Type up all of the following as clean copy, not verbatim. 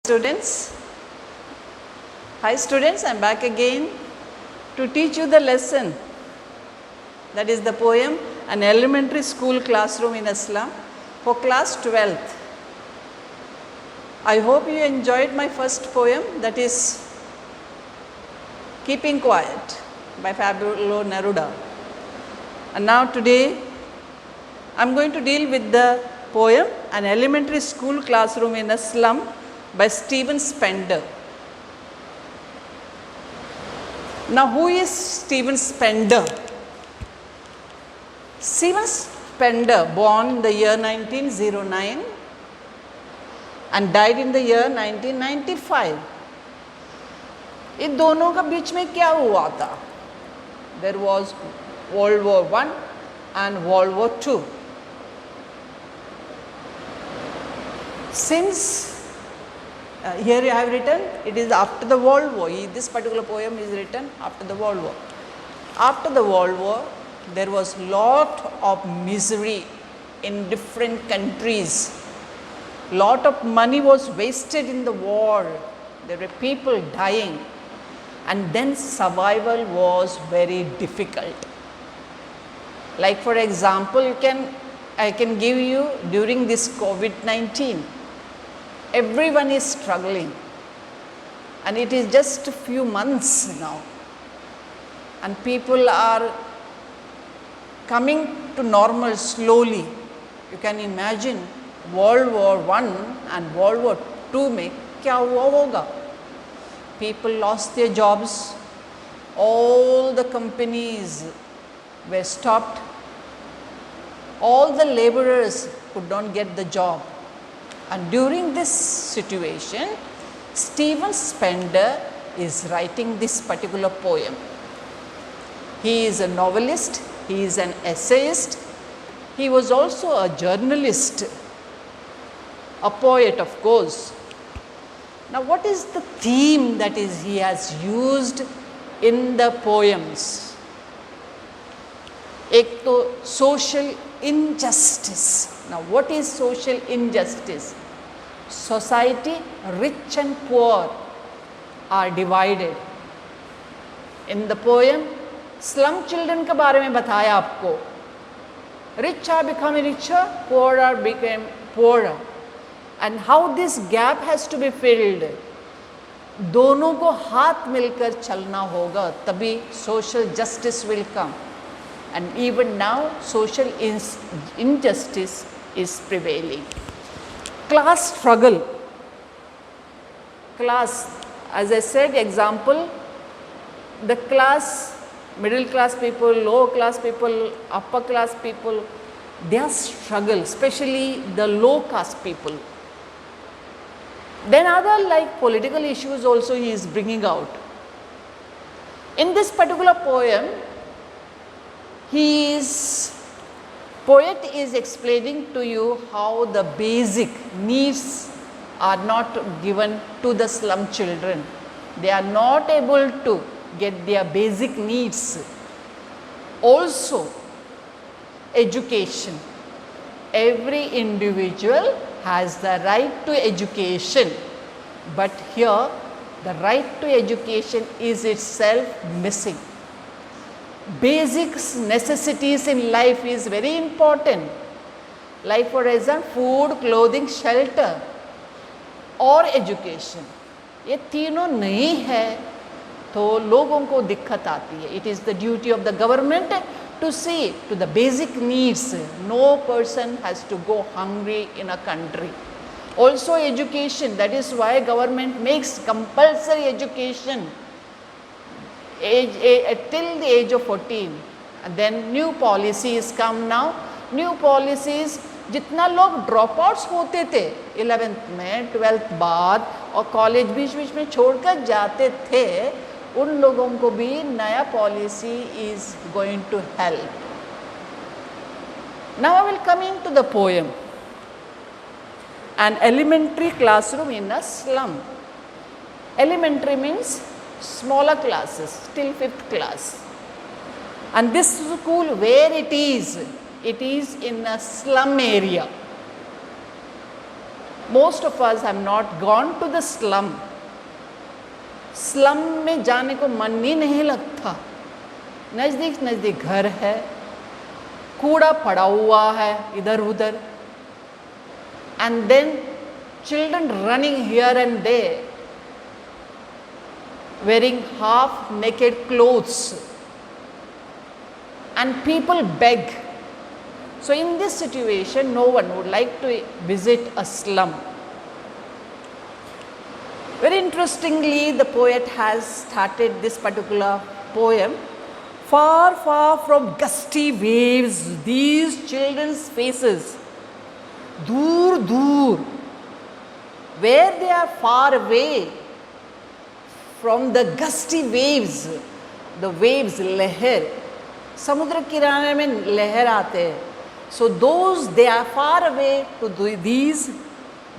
students. Hi students, I am back again to teach you the lesson. That is the poem, An Elementary School Classroom in a Slum for class 12th. I hope you enjoyed my first poem, that is Keeping Quiet by Pablo Neruda. And now today I am going to deal with the poem An Elementary School Classroom in a Slum by Stephen Spender. Now who is Stephen Spender? Stephen Spender, born in the year 1909 and died in the year 1995. इन दोनों का बीच में क्या हुआ था? There was World War I and World War II. Since here I have written, it is after the World War. This particular poem is written after the World War. After the World War, there was lot of misery in different countries. Lot of money was wasted in the war. There were people dying, and then survival was very difficult. Like for example, I can give you during this COVID-19. Everyone is struggling, and it is just a few months now, and people are coming to normal slowly. You can imagine World War I and World War II में क्या हुआ होगा? People lost their jobs, all the companies were stopped, all the laborers could not get the job. And during this situation, Stephen Spender is writing this particular poem. He is a novelist, he is an essayist, he was also a journalist, a poet of course. Now what is the theme that he has used in the poems? एक तो social injustice. Now what is social injustice? Society, rich and poor are divided. In the poem, slum children के बारे में बताया आपको. Rich are becoming richer, poor are becoming poorer. And how this gap has to be filled. दोनों को हाथ मिलकर चलना होगा, तभी social justice will come. And even now, social injustice is prevailing. Class struggle. Class, as I said, example, the class, middle class people, lower class people, upper class people, their struggle, especially the low caste people. Then other like political issues also he is bringing out. In this particular poem, poet is explaining to you how the basic needs are not given to the slum children. They are not able to get their basic needs. Also, education. Every individual has the right to education, but here the right to education is itself missing. Basic necessities in life is very important, like for example food, clothing, shelter और education. ये तीनों नहीं है तो लोगों को दिक्कत आती है. It is the duty of the government to see to the basic needs. No person has to go hungry in a country. Also education, that is why government makes compulsory education till the age of 14. And then new policies come now. New policies, जितना लोग drop outs होते थे 11th में 12th बाद और college बीच बीच में छोड़कर जाते थे, उन लोगों को भी नया policy is going to help. Now I will come into the poem. An elementary classroom in a slum. Elementary means smaller classes till 5th class. And this school, where it is in a slum area. Most of us have not gone to the slum. Slum में जाने को मन ही नहीं लगता. नज़दीक नज़दीक घर है, कूड़ा पड़ा हुआ है इधर उधर, and then children running here and there, wearing half naked clothes, and people beg. So in this situation, no one would like to visit a slum. Very interestingly, the poet has started this particular poem. Far, far from gusty waves, these children's faces, dur, dur, where they are far away from the gusty waves, the waves लहर, समुद्र किनारे में लहर आते हैं. So those, they are far away to these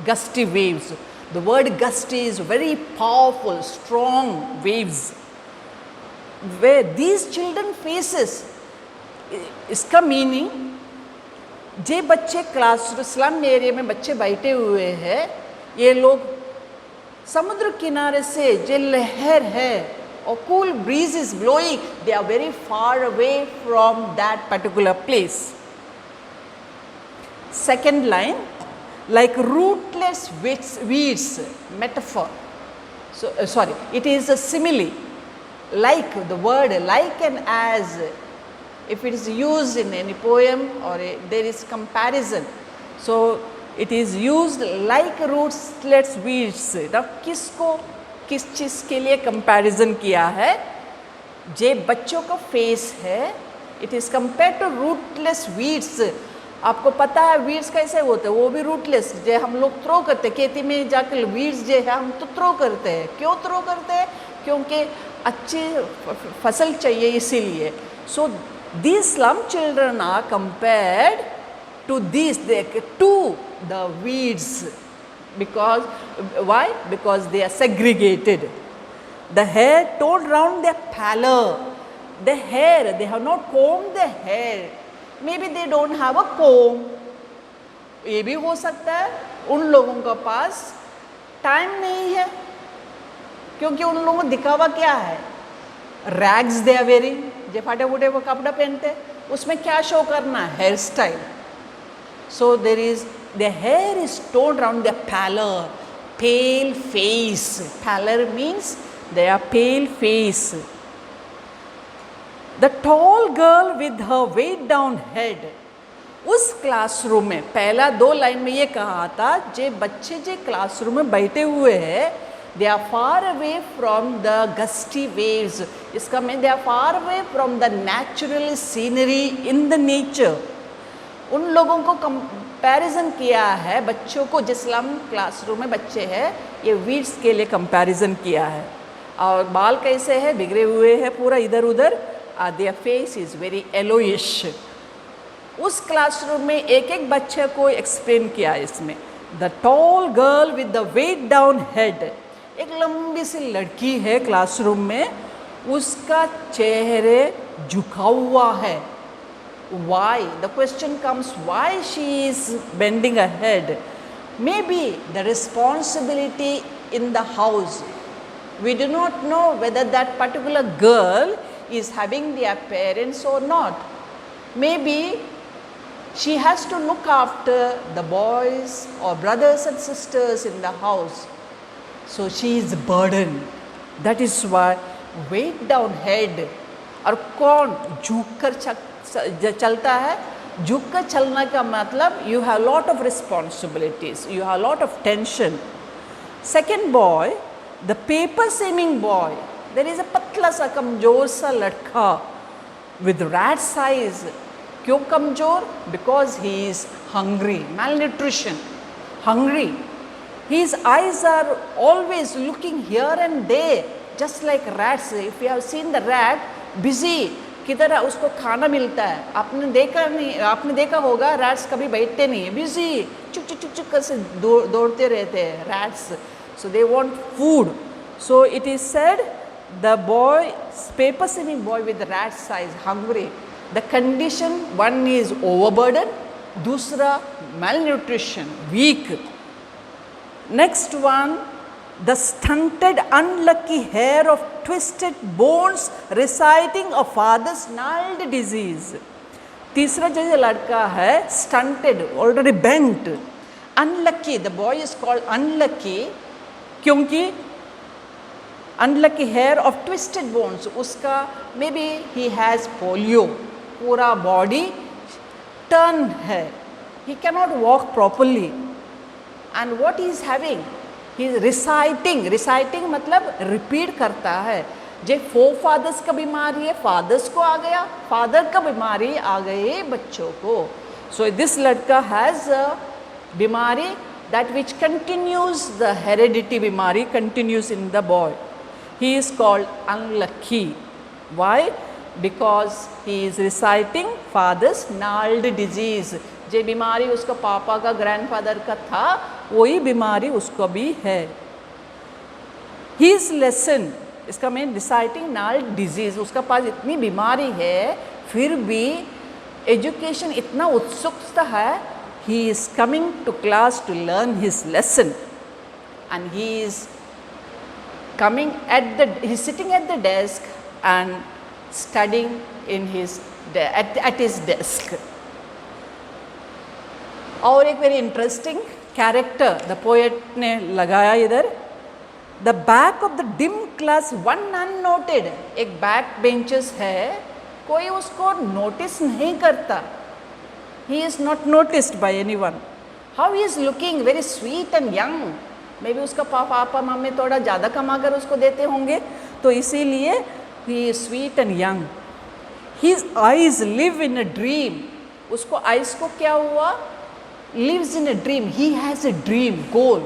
gusty waves. The word gusty is very powerful, strong waves. Where these children faces, इसका meaning, जे बच्चे class slum area में बच्चे बैठे हुए हैं, ये लोग समुद्र किनारे से जो लहर है और cool breeze is blowing, they are very far away from that particular place. Second line, like rootless weeds, metaphor. So sorry, it is a simile. Like, the word like and as, if it is used in any poem or there is comparison, so it is used like rootless weeds. Now किसको किस चीज़ के लिए comparison किया है? जे बच्चों का face है, it is compared to rootless weeds. आपको पता है वीड्स कैसे होते हैं, वो भी रूटलेस, जो हम लोग थ्रो करते हैं खेती में जाकर वीड्स जो है हम तो थ्रो करते हैं. क्यों थ्रो करते हैं? क्योंकि अच्छी फसल चाहिए इसीलिए. सो these slum children are compared to these, to the weeds. Because why? Because they are segregated. The hair torn round their pallor. The hair, they have not combed their hair. Maybe they don't have a comb. ये भी हो सकता है उन लोगों के पास time नहीं है, क्योंकि उन लोगों को दिखावा क्या है? रैग्स दे आर वेयरिंग, जो फटे फूटे वो कपड़ा पहनते, उसमें क्या शो करना है? Hairstyle. So there is the hair is torn round the pallor, pale face. Pallor means they are pale face. The tall girl with her weighed down head. उस क्लासरूम में पहला 2 लाइन में ये कहा था, जे बच्चे जे क्लासरूम में बैठे हुए हैं, they are far away from the gusty waves. इसका mean they are far away from the natural scenery in the nature. उन लोगों को कंपैरिजन किया है, बच्चों को जिस स्लम क्लासरूम में बच्चे हैं, ये वीड्स के लिए कंपैरिजन किया है. और बाल कैसे हैं? बिगड़े हुए हैं पूरा इधर उधर. their face is very yellowish. उस क्लासरूम में एक एक बच्चे को एक्सप्लेन किया इसमें. The tall girl with the weighed down head. एक लंबी सी लड़की है क्लासरूम में, उसका चेहरे झुका हुआ है. Why? The question comes, why she is bending her head? Maybe the responsibility in the house. We do not know whether that particular girl is having their parents or not. Maybe she has to look after the boys or brothers and sisters in the house. So she is burdened. That is why weight down head. और कौन झुक कर चलता है? झुक कर चलने का मतलब you have lot of responsibilities, you have lot of tension. Second boy, the paper seeming boy. There is a पतला सा कमजोर सा लड़का with rat size. क्यों कमजोर? Because he is hungry, malnutrition, hungry. His eyes are always looking here and there, just like rats. If you have seen the rat, busy, किधर उसको खाना मिलता है. आपने देखा नहीं, आपने देखा होगा रैट्स कभी बैठते नहीं है, बिजी चुक चुक चुक चुक से दौड़ते रहते हैं rats. So they want food. So it is said the boy, paper seeming boy with rat size, hungry. The condition, one is overburden, दूसरा malnutrition, weak. Next one, the stunted unlucky hair of twisted bones reciting a father's gnarled disease. तीसरा जो लड़का है stunted, already bent, unlucky, the boy is called unlucky क्योंकि unlucky hair of twisted bones, उसका maybe he has polio, पूरा body turn है, he cannot walk properly. And what he is having, he is reciting मतलब repeat करता है. जे forefathers का बीमारी है, fathers को आ गया, father का बीमारी आ गए बच्चों को. So this लड़का has a बीमारी that which continues, the heredity बीमारी continues in the boy. He is called unlucky. Why? Because he is reciting father's gnarled disease. जे बीमारी उसका पापा का ग्रैंडफादर का था वही बीमारी उसको भी है. His lesson, इसका मेन reciting gnarled disease, उसका पास इतनी बीमारी है फिर भी एजुकेशन इतना उत्सुकता है. He is coming to class to learn his lesson and he is coming he's sitting at the desk and studying in his at his desk. और एक very interesting character the poet ने लगाया इधर. The back of the dim class one unnoted, एक back benches है, कोई उसको notice नहीं करता. He is not noticed bye anyone. How he is looking very sweet and young. May be उसका पापा मम्मी थोड़ा ज़्यादा कमा कर उसको देते होंगे तो इसीलिए he is sweet and young. His eyes live in a dream. उसको आईज को क्या हुआ? lives in a dream. He has a dream, goal.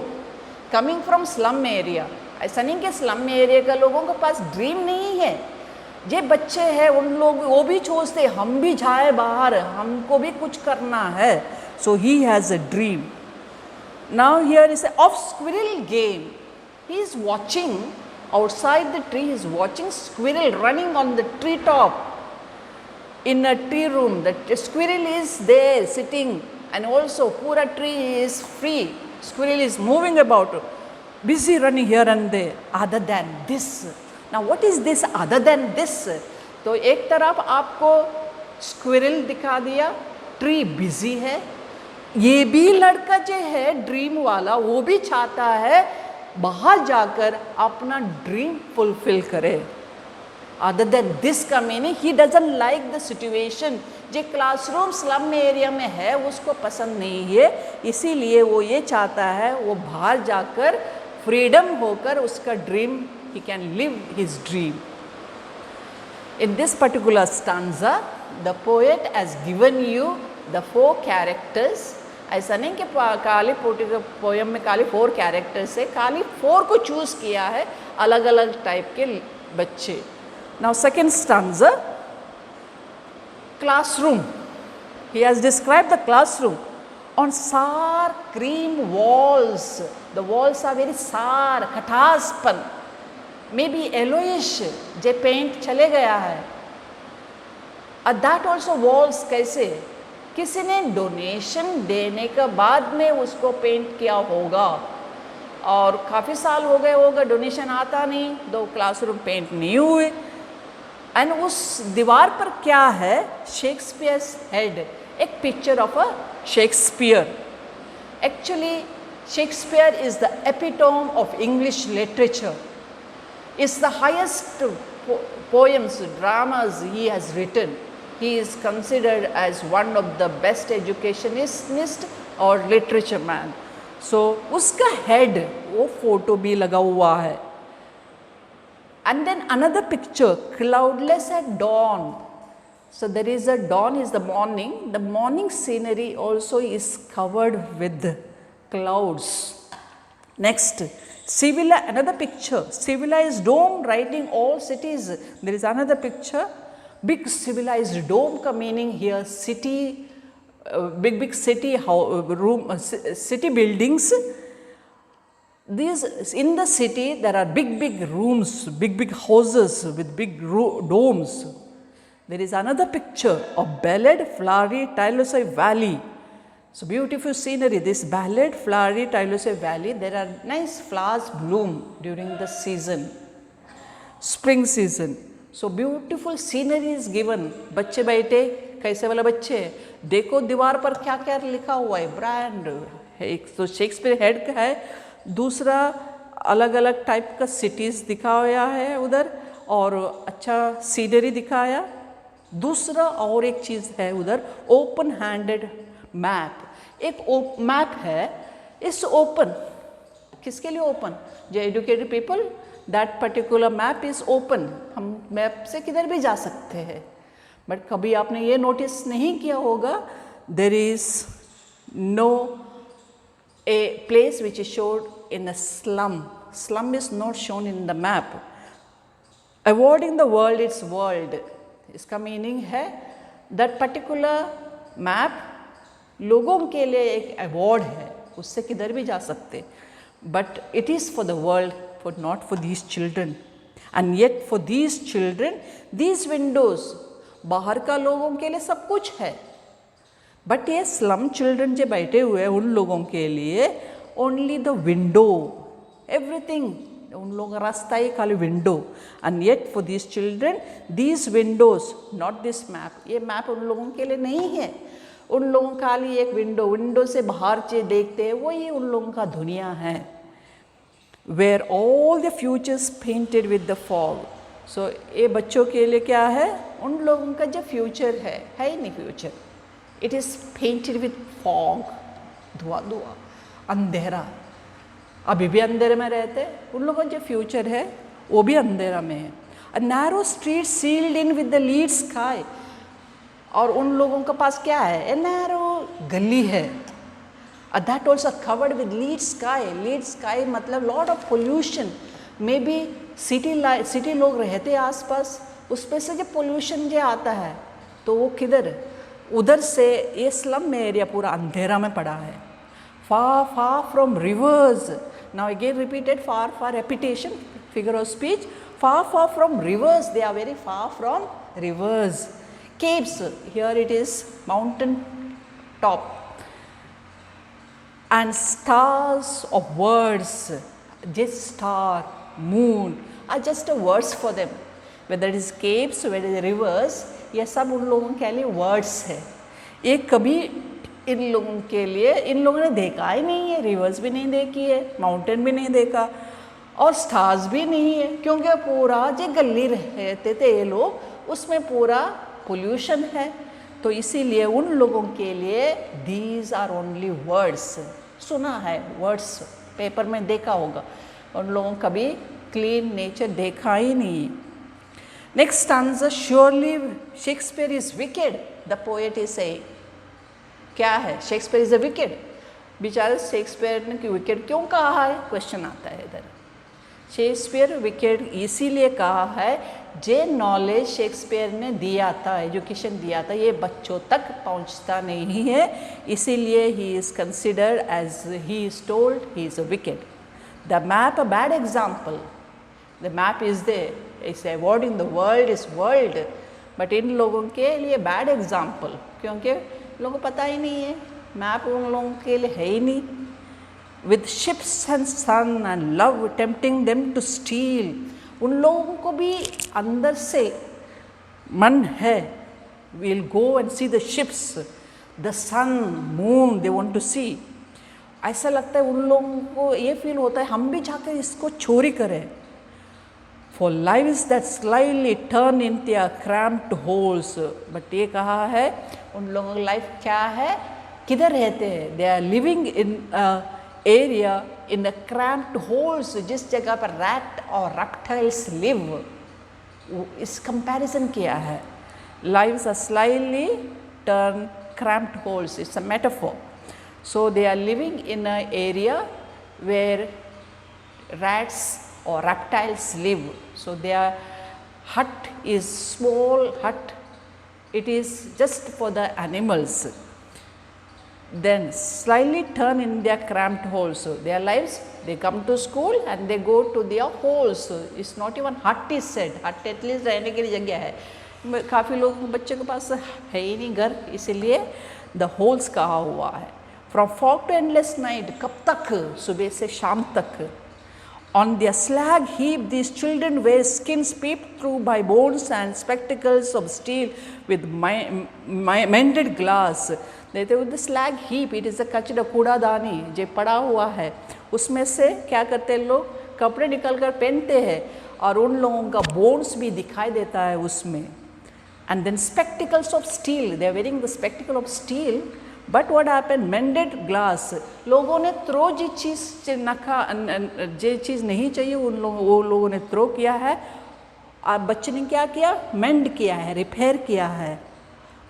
Coming from slum area. ऐसा नहीं कि slum area का लोगों के पास ड्रीम नहीं है. जे बच्चे हैं उन लोग वो भी सोचते हम भी जाए बाहर, हमको भी कुछ करना है. So he has a dream. Now here is a of squirrel game. He is watching outside the tree. He is watching squirrel running on the tree top. In a tree room, the squirrel is there sitting. And also pura tree is free. Squirrel is moving about, busy running here and there. Other than this. Now what is this other than this? तो एक तरफ आपको squirrel दिखा दिया, tree busy है. ये भी लड़का जो है ड्रीम वाला वो भी चाहता है बाहर जाकर अपना ड्रीम फुलफिल करे. Other than this का meaning he doesn't like the situation. जो क्लासरूम स्लम एरिया में है उसको पसंद नहीं है, इसीलिए वो ये चाहता है वो बाहर जाकर फ्रीडम होकर उसका dream, he can live his dream. In this particular stanza, the poet has given you the 4 characters. ऐसा नहीं कि खाली पोएम में खाली 4 कैरेक्टर्स है, खाली 4 को चूज़ किया है अलग अलग टाइप के बच्चे. Now second stanza, classroom. He has described the classroom on sour cream walls. The walls are very sour, खटासपन, maybe yellowish, जे पेंट चले गया है. That also walls कैसे? किसी ने डोनेशन देने के बाद में उसको पेंट किया होगा और काफ़ी साल हो गए होगा, डोनेशन आता नहीं तो क्लासरूम पेंट नहीं हुए. एंड उस दीवार पर क्या है? शेक्सपियर्स हेड, एक picture of a Shakespeare. Actually Shakespeare is the epitome of English literature. Is the highest poems, dramas he has written. He is considered as one of the best educationist और literature man. So उसका head वो photo भी लगा हुआ है. And then another picture, cloudless at dawn. So there is a dawn is the morning. The morning scenery also is covered with clouds. Next, another picture, civilized dome lighting all cities. There is another picture, big civilized dome ka meaning here city, big city city buildings. These in the city there are big rooms, big houses with big domes. There is another picture of belled flowery Tylosai valley. So beautiful scenery, this ballad flowery Tylosay Valley, there are nice flowers bloom during the season, spring season. So beautiful scenery is given. बच्चे बैठे, कैसे वाला बच्चे, देखो दीवार पर क्या क्या लिखा हुआ है, ब्रांड, एक तो शेक्सपियर हेड का है, दूसरा अलग अलग टाइप का सिटीज़ दिखाया है उधर, और अच्छा सीनरी दिखाया। दूसरा और एक चीज़ है उधर, ओपन हैंडेड मैप, एक मैप है, इस ओपन, किसके लिए ओपन? जो educated people, that particular map is open, हम मैप से किधर भी जा सकते हैं। बट कभी आपने ये नोटिस नहीं किया होगा, there is no a place which is showed in a slum. Slum is not shown in the map. Avoiding the world its world. इसका मीनिंग है that particular map लोगों के लिए एक अवॉर्ड है, उससे किधर भी जा सकते, but it is for the world, for not for these children. And yet for these children, these windows, बाहर का लोगों के लिए सब कुछ है, बट ये स्लम चिल्ड्रन जो बैठे हुए हैं उन लोगों के लिए ओनली द विंडो, एवरीथिंग, उन लोगों का रास्ता ही खाली window. And yet for this children these Windows, not this map, ये मैप उन लोगों के लिए नहीं है, उन लोगों का खाली एक विंडो, विंडो से बाहर से देखते हैं, वही उन लोगों का दुनिया है। Where all the futures painted with the fog. So ये बच्चों के लिए क्या है, उन लोगों का जो फ्यूचर है ही नहीं future, it is painted with fog, धुआं धुआं, अंधेरा, अभी भी अंधेरे में रहते हैं, उन लोगों का जो फ्यूचर है वो भी अंधेरा में है। A narrow street sealed in with the lead sky, और उन लोगों के पास क्या है, ए नैरो गली है, that also covered with lead sky. Lead sky मतलब lot of pollution, may be city लोग रहते आसपास, उस पर से जब पोल्यूशन जो आता है तो वो किधर, उधर से ये स्लम में एरिया पूरा अंधेरा में पड़ा है। Far far from rivers, now again repeated, far far repetition, figure of speech, far far from rivers, they are very far from rivers. Caves, here it is mountain top, and stars of words, जिस star, moon are just a words for them, whether it is caves, whether is rivers, ये सब उन लोगों के लिए words है। ये कभी इन लोगों के लिए, इन लोगों ने देखा ही नहीं है, रिवर्स भी नहीं देखी है, माउंटेन भी नहीं देखा, और स्टार्स भी नहीं है, क्योंकि पूरा जो गली रहते थे ये लोग, उसमें पूरा पोल्यूशन है। तो इसीलिए उन लोगों के लिए दीज आर ओनली वर्ड्स। सुना है वर्ड्स, पेपर में देखा होगा, उन लोगों कभी क्लीन नेचर देखा ही नहीं। Next stanza, surely Shakespeare is wicked, the poet is saying. क्या है, शेक्सपियर इज अ विकेड, बेचारे शेक्सपियर ने विकेड क्यों कहा है, क्वेश्चन आता है इधर। शेक्सपियर विकेड इसीलिए कहा है, जे नॉलेज शेक्सपियर ने दिया था, एजुकेशन दिया था, ये बच्चों तक पहुंचता नहीं है, इसीलिए he is considered as he is told he is a wicked. The map a bad example, the map is there, it's awarding the world is world, but इन लोगों के लिए बैड एग्जाम्पल, क्योंकि लोगों को पता ही नहीं है, मैप उन लोगों के लिए है ही नहीं। With ships and sun and love tempting them to steal, उन लोगों को भी अंदर से मन है, will go and see the ships, the sun, moon, they want to see. ऐसा लगता है उन लोगों को, ये फील होता है हम भी जाकर इसको चोरी करें। For lives that slyly turn into a cramped holes, but ये कहा है उन लोगों की लाइफ क्या है, किधर रहते हैं, they are living in a area in a cramped holes, जिस जगह पर rat और reptiles live, इस comparison किया है। Lives are slyly turn cramped holes, it's a metaphor. So they are living in an area where rats or reptiles live. So their hut is small hut, it is just for the animals. Then slightly turn in their cramped holes. So their lives, they come to school and they go to their holes. So it's not even hut is said, hut at least रहने के लिए जगह है, काफ़ी लोग बच्चों के पास है ही नहीं घर, इसीलिए the holes कहा हुआ है। From fog to endless night, कब तक, सुबह से शाम तक. On their slag heap, these children wear skins peeped through by bones and spectacles of steel with mended glass. देखते हो, the slag heap, it is a कचरा, कूड़ादानी जो पड़ा हुआ है, उसमें से क्या करते हैं लोग, कपड़े निकल कर पहनते हैं और उन लोगों का बोन्स भी दिखाई देता है उसमें. And then spectacles of steel, they are wearing the spectacle of steel. But what happen, मेंडेड glass, लोगों ने थ्रो जी चीज़ जे चीज़ नहीं चाहिए वो लोगों ने थ्रो किया है, और बच्चे ने क्या किया, मेंड किया है, रिपेयर किया है.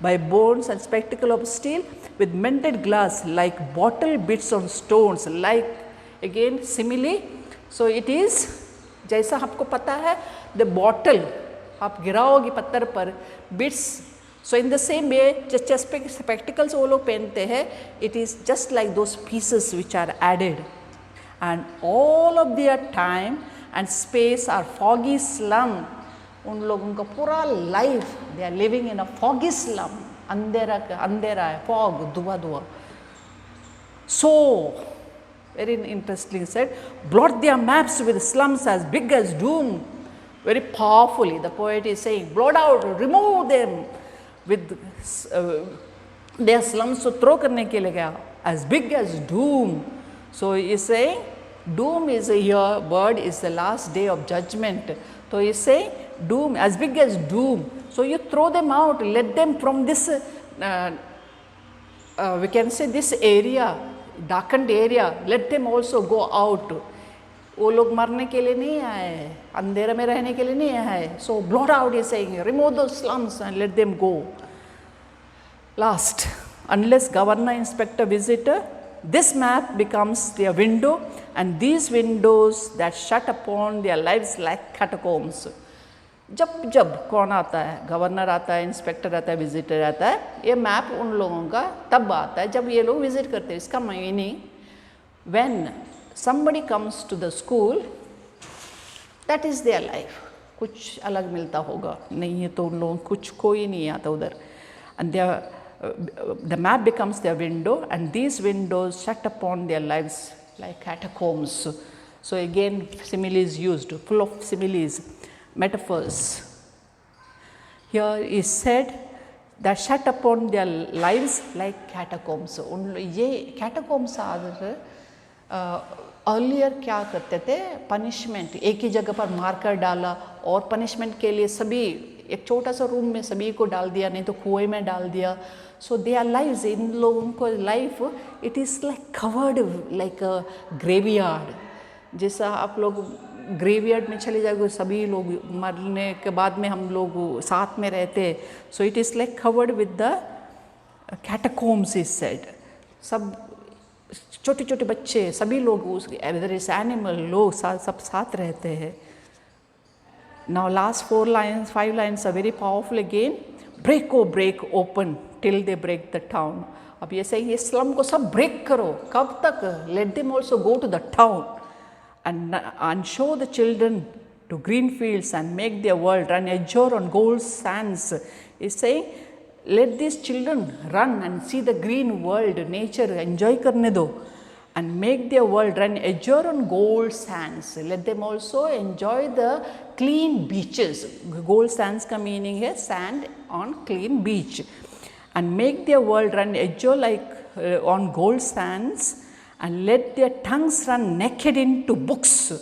Bye bones and spectacle of steel with मेंडेड glass like bottle beads on stones, like again simile. So it is, जैसा आपको पता है द बॉटल आप गिराओगी पत्थर पर, bits. So in the same way, just spectacles वो लोग पहनते हैं, it is just like those pieces which are added, and all of their time and space are foggy slum. उन लोगों का पूरा life they are living in a foggy slum. अंधेरा है, fog, धुआं. So very interesting said, blot their maps with slums as big as doom. Very powerfully the poet is saying, blot out, remove them with their slums, to throw करने के लिए गया, as big as doom. So he is saying doom is here, word is the last day of judgment. So he is saying doom, as big as doom. So you throw them out, let them from this we can say this area, darkened area, let them also go out. वो लोग मरने के लिए नहीं आए, अंधेरे में रहने के लिए नहीं आए. So blot out is saying, remove those slums and let them go. Last, unless governor, inspector, visitor, this map becomes their window, and these windows that shut upon their lives like catacombs. जब कौन आता है, governor आता है, inspector आता है, visitor आता है, ये मैप उन लोगों का तब आता है जब ये लोग विजिट करते हैं. इसका meaning, when somebody comes to the school, that is their life. कुछ अलग मिलता होगा, नहीं है तो उन लोगों कुछ कोई नहीं आता उधर. And the map becomes their window, and these windows shut upon their lives like catacombs. So again simile is used, full of similes, metaphors. Here is said that shut upon their lives like catacombs. ये catacombs आदर earlier क्या करते थे, punishment, एक ही जगह पर मार कर डाला और पनिशमेंट के लिए सभी एक छोटा सा रूम में सभी को डाल दिया, नहीं तो कुएं में डाल दिया. सो दे आर लाइव्स, इन लोगों को life it is like covered like a graveyard. जैसा आप लोग ग्रेवयार्ड में चले जाओगे, सभी लोग मरने के बाद में हम लोग साथ में रहते हैं. So it is like covered with the catacombs is said. सब छोटे छोटे बच्चे, सभी लोग उस एनिमल, लोग सब साथ रहते हैं. Now last 5 lines are very powerful again. Break, oh break open till they break the town. अब ये सही, ये स्लम को सब ब्रेक करो, कब तक? Let them also go to the town and show the children to green fields and make their world run azure on gold sands. It's saying let these children run and see the green world, nature, enjoy करने दो, and make their world run azure on gold sands. Let them also enjoy the clean beaches. Gold sands का meaning है sand on clean beach. And make their world run azure like on gold sands, and let their tongues run naked into books.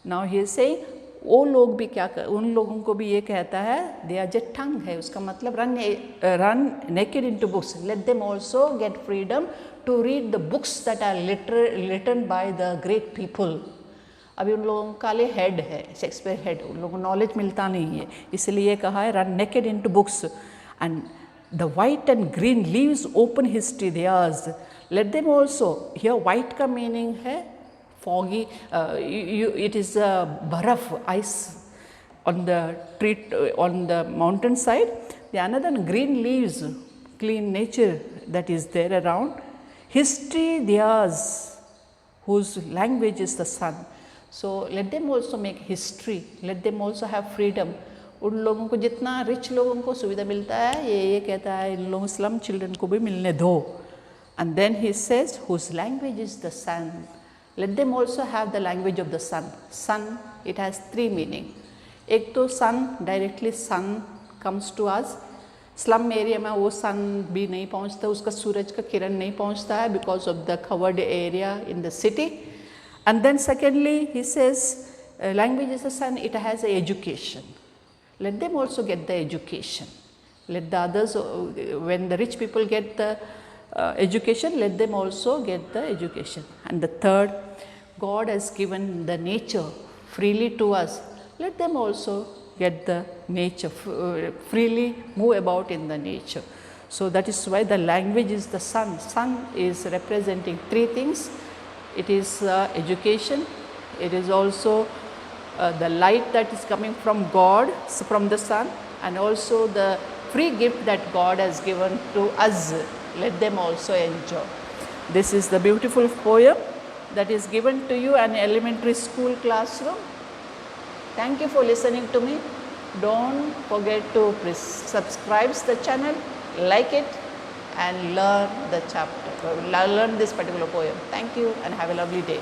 Now he is saying वो लोग भी क्या कर, उन लोगों को भी ये कहता है दे आर जस्ट टंग है, उसका मतलब run naked into books. Let them also get freedom to read the books that are written by the great people. अभी उन लोगों का लिए हेड है, शेक्सपियर हेड, उन लोगों को नॉलेज मिलता नहीं है, इसलिए कहा है run naked into books. And the white and green leaves open history there's. Let them also, here white का मीनिंग है foggy, it is baraf, ice on the tree, on the mountain side. The another green leaves, clean nature that is there around. History theirs, whose language is the sun. So let them also make history, let them also have freedom. उन लोगों को जितना rich लोगों को सुविधा मिलता है, ये कहता है इन लोगों स्लम चिल्ड्रन को भी मिलने दो. And then he says, whose language is the sun. Let them also have the language of the sun. Sun, it has three meaning. एक तो sun, directly sun comes to us. Slum area में वो सन भी नहीं पहुंचता, उसका सूरज का किरण नहीं पहुंचता है because of the covered area in the city. And then secondly he says language is the sun, it has a education. Let them also get the education. Let the others, when the rich people get the education, let them also get the education. And the third, God has given the nature freely to us. Let them also get the nature, freely move about in the nature. So that is why the language is the sun. Sun is representing three things. It is education, it is also the light that is coming from God, from the sun, and also the free gift that God has given to us. Let them also enjoy. This is the beautiful poem that is given to you in elementary school classroom. Thank you for listening to me. Don't forget to subscribe the channel, like it, and learn the chapter, learn this particular poem. Thank you and have a lovely day.